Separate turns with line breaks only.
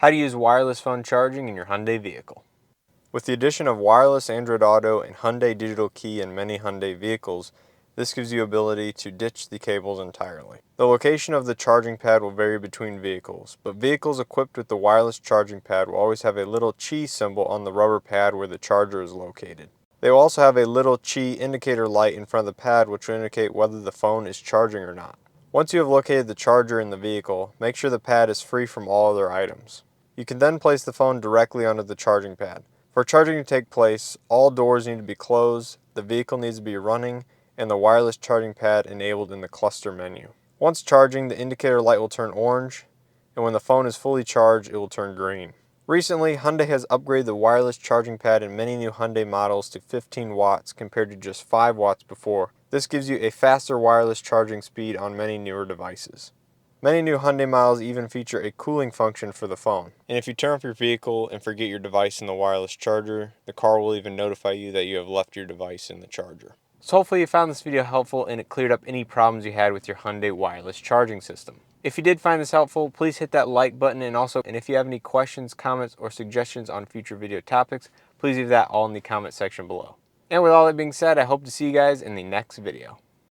How to use wireless phone charging in your Hyundai vehicle. With the addition of wireless Android Auto and Hyundai Digital Key in many Hyundai vehicles, this gives you ability to ditch the cables entirely. The location of the charging pad will vary between vehicles, but vehicles equipped with the wireless charging pad will always have a little Qi symbol on the rubber pad where the charger is located. They will also have a little Qi indicator light in front of the pad which will indicate whether the phone is charging or not. Once you have located the charger in the vehicle, make sure the pad is free from all other items. You can then place the phone directly onto the charging pad. For charging to take place, all doors need to be closed, the vehicle needs to be running, and the wireless charging pad enabled in the cluster menu. Once charging, the indicator light will turn orange, and when the phone is fully charged, it will turn green. Recently, Hyundai has upgraded the wireless charging pad in many new Hyundai models to 15 watts compared to just 5 watts before. This gives you a faster wireless charging speed on many newer devices. Many new Hyundai models even feature a cooling function for the phone. And if you turn off your vehicle and forget your device in the wireless charger, the car will even notify you that you have left your device in the charger. So hopefully you found this video helpful and it cleared up any problems you had with your Hyundai wireless charging system. If you did find this helpful, please hit that like button, and if you have any questions, comments, or suggestions on future video topics, please leave that all in the comment section below. And with all that being said, I hope to see you guys in the next video.